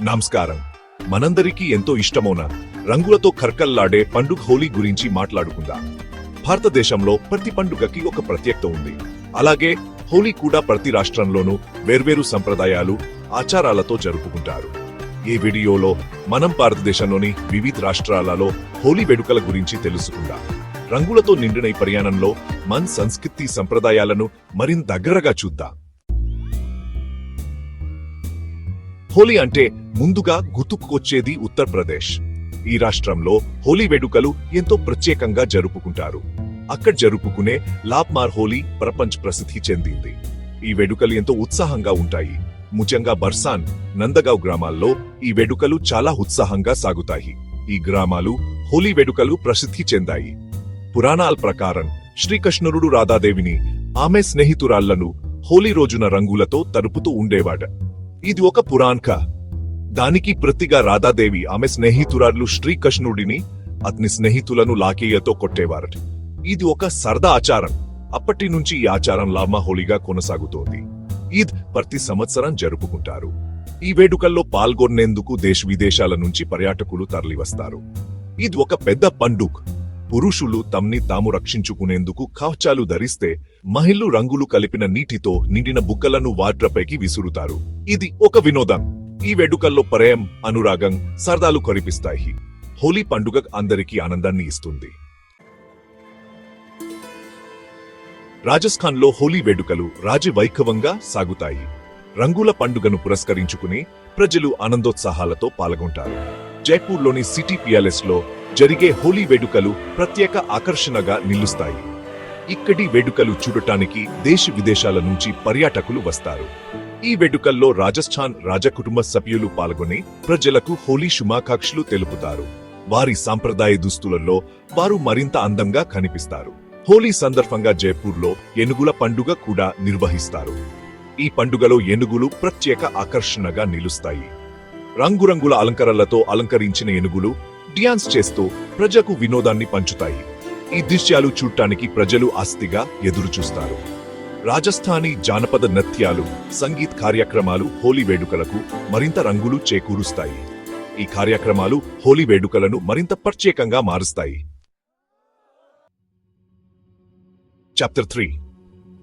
నమస్కారం. మనందరికీ ఎంతో ఇష్టమైన రంగులతో కర్కల్లాడే పండుగ హోలీ గురించి మాట్లాడుకుందాం. భారతదేశంలో ప్రతి పండుగకి ఒక ప్రత్యేకత ఉంది. అలాగే హోలీ కూడా ప్రతి రాష్ట్రంలోనూ వేర్వేరు సంప్రదాయాలు, ఆచారాలతో జరుపుకుంటారు. ఈ వీడియోలో మనం భారతదేశంలోని వివిధ రాష్ట్రాలలో హోలీ వేడుకల గురించి తెలుసుకుందాం. రంగులతో నిండిన ఈ ప్రయాణంలో మన సంస్కృతి సంప్రదాయాలను మరింత దగ్గరగా చూద్దాం. హోలీ అంటే ముందుగా గుర్తుకొచ్చేది ఉత్తరప్రదేశ్. ఈ రాష్ట్రంలో హోలీ వేడుకలు ఎంతో ప్రత్యేకంగా జరుపుకుంటారు. అక్కడ జరుపుకునే లాప్మార్ హోలీ ప్రపంచ ప్రసిద్ధి చెందింది. ఈ వేడుకలు ఎంతో ఉత్సాహంగా ఉంటాయి. ముఖ్యంగా బర్సాన్, నందగావ్ గ్రామాల్లో ఈ వేడుకలు చాలా ఉత్సాహంగా సాగుతాయి. ఈ గ్రామాలు హోలీ వేడుకలు ప్రసిద్ధి చెందాయి. పురాణాల ప్రకారం శ్రీకృష్ణుడు రాధాదేవిని, ఆమె స్నేహితురాళ్లను హోలీ రోజున రంగులతో తరుపుతూ ఉండేవాడు. ఇది ఒక పురాణక. దానికి ప్రతిగా రాధాదేవి ఆమె స్నేహితురాళ్లు శ్రీకృష్ణుడిని, అతని స్నేహితులను లాకేయతో కొట్టేవారు. ఇది ఒక సరదా ఆచారం. అప్పటి నుంచి ఈ ఆచారం లామా హోలీగా కొనసాగుతోంది. ఈద్ ప్రతి సంవత్సరం జరుపుకుంటారు. ఈ వేడుకల్లో పాల్గొనేందుకు దేశ విదేశాల నుంచి పర్యాటకులు తరలివస్తారు. ఇది ఒక పెద్ద పండుగ. పురుషులు తమ్ని తాము రక్షించుకునేందుకు కవచాలు ధరిస్తే, మహిళలు రంగులు కలిపిన నీటితో నిండిన బుగ్గలను వాట్రపైకి విసురుతారు. ఇది ఒక వినోదం. ఈ వేడుకల్లో ప్రేమ, అనురాగం, సరదాలు కనిపిస్తాయి. హోలీ పండుగ అందరికీ ఆనందాన్ని ఇస్తుంది. రాజస్థాన్లో హోలీ వేడుకలు రాజవైభవంగా సాగుతాయి. రంగుల పండుగను పురస్కరించుకుని ప్రజలు ఆనందోత్సాహాలతో పాల్గొంటారు. జైపూర్లోని సిటీ ప్యాలెస్ లో జరిగే హోలీ వేడుకలు ప్రత్యేక ఆకర్షణగా నిలుస్తాయి. ఇక్కడి వేడుకలు చూడటానికి దేశ విదేశాల నుంచి పర్యాటకులు వస్తారు. ఈ వేడుకల్లో రాజస్థాన్ రాజకుటుంబ సభ్యులు పాల్గొని ప్రజలకు హోలీ శుభాకాంక్షలు తెలుపుతారు. వారి సాంప్రదాయ దుస్తులలో వారు మరింత అందంగా కనిపిస్తారు. హోలీ సందర్భంగా జైపూర్లో ఏనుగుల పండుగ కూడా నిర్వహిస్తారు. ఈ పండుగలో ఏనుగులు ప్రత్యేక ఆకర్షణగా నిలుస్తాయి. రంగురంగుల అలంకరణలతో అలంకరించిన ఏనుగులు డ్యాన్స్ చేస్తూ ప్రజలకు వినోదాన్ని పంచుతాయి. ఈ దృశ్యాలు చూడటానికి ప్రజలు ఆసక్తిగా ఎదురుచూస్తారు. రాజస్థానీ జానపద నృత్యాలు, సంగీత్ కార్యక్రమాలు హోలీ వేడుకలకు మరింత రంగులు చేకూరుస్తాయి. ఈ కార్యక్రమాలు హోలీ వేడుకలను మరింత ప్రత్యేకంగా మారుస్తాయి. చాప్టర్ 3.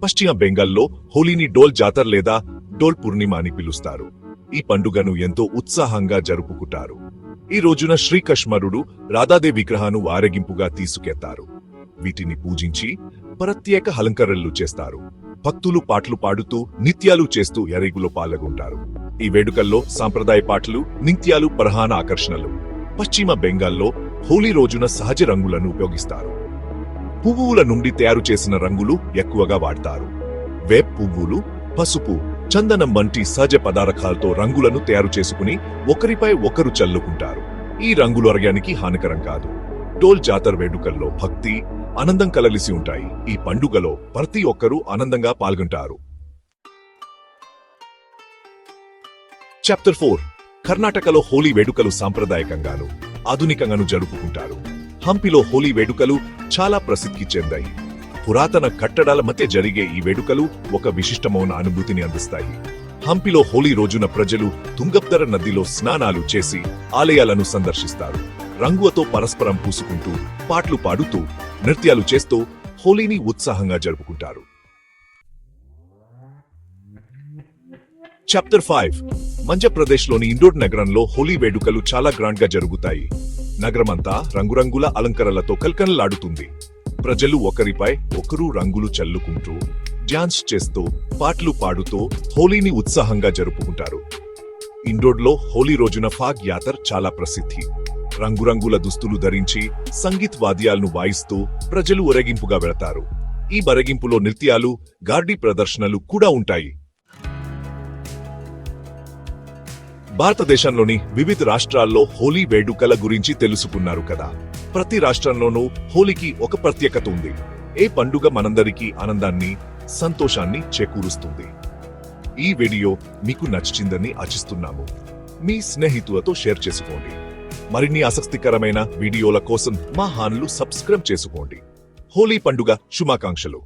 పశ్చిమ బెంగాల్లో హోలీని డోల్ జాతర లేదా డోల్ పూర్ణిమ అని పిలుస్తారు. ఈ పండుగను ఎంతో ఉత్సాహంగా జరుపుకుంటారు. ఈ రోజున శ్రీకృష్ణుడు రాధాదేవి విగ్రహాన్ని వారేగింపుగా తీసుకెళ్తారు. వీటిని పూజించి ప్రత్యేక అలంకరణలు చేస్తారు. భక్తులు పాటలు పాడుతూ నిత్యాలు చేస్తూ ఎరేగులో పాల్గొంటారు. ఈ వేడుకల్లో సాంప్రదాయ పాటలు, నిత్యాలు ప్రధాన ఆకర్షణలు. పశ్చిమ బెంగాల్లో హోలీ రోజున సహజ రంగులను ఉపయోగిస్తారు. పువ్వుల నుండి తయారు చేసిన రంగులు ఎక్కువగా వాడతారు. వేప పువ్వులు, పసుపు, చందనం వంటి సహజ పదార్థాలతో రంగులను తయారు చేసుకుని ఒకరిపై ఒకరు చల్లుకుంటారు. ఈ రంగులు ఆరోగ్యానికి హానికరం కాదు. డోల్ జాతర వేడుకల్లో భక్తి, ఆనందం కలలిసి ఉంటాయి. ఈ పండుగలో ప్రతి ఒక్కరూ ఆనందంగా పాల్గొంటారు. చాప్టర్ 4. కర్ణాటకలో హోలీ వేడుకలు సాంప్రదాయకంగాను ఆధునికంగాను జరుపుకుంటారు. హంపిలో హోలీ వేడుకలు చాలా ప్రసిద్ధి చెందాయి. పురాతన కట్టడాల మధ్య జరిగే ఈ వేడుకలు ఒక విశిష్టమైన అనుభూతిని అందిస్తాయి. హంపిలో హోలీ రోజున ప్రజలు తుంగభద్ర నదిలో స్నానాలు చేసి ఆలయాలను సందర్శిస్తారు. రంగులతో పరస్పరం పూసుకుంటూ, పాటలు పాడుతూ, నృత్యాలు చేస్తూ హోలీని ఉత్సాహంగా జరుపుకుంటారు. చాప్టర్ 5. మధ్యప్రదేశ్లోని ఇండోర్ నగరంలో హోలీ వేడుకలు చాలా గ్రాండ్ గా జరుగుతాయి. నగరమంతా రంగురంగుల అలంకరణలతో కల్కనలాడుతుంది. ప్రజలు ఒకరిపై ఒకరు రంగులు చల్లుకుంటూ, డాన్స్ చేస్తూ, పాటలు పాడుతూ హోలీని ఉత్సాహంగా జరుపుకుంటారు. ఇండోర్లో హోలీ రోజున ఫాగ్ యాత్ర చాలా ప్రసిద్ధి. రంగురంగుల దుస్తులు ధరించి సంగీత్ వాద్యాలను వాయిస్తూ ప్రజలు ఊరేగింపుగా వెళతారు. ఈ ఊరేగింపులో నృత్యాలు, గార్డీ ప్రదర్శనలు కూడా ఉంటాయి. భారతదేశంలోని వివిధ రాష్ట్రాల్లో హోలీ వేడుకల గురించి తెలుసుకున్నారు కదా. ప్రతి రాష్ట్రంలోనూ హోలీకి ఒక ప్రత్యేకత ఉంది. ఏ పండుగ మనందరికీ ఆనందాన్ని, సంతోషాన్ని చేకూరుస్తుంది. ఈ వీడియో మీకు నచ్చిందని ఆశిస్తున్నాము. మీ స్నేహితులతో షేర్ చేసుకోండి. మరిన్ని ఆసక్తికరమైన వీడియోల కోసం మా ఛానల్ సబ్స్క్రైబ్ చేసుకోండి. హోలీ పండుగ శుభాకాంక్షలు.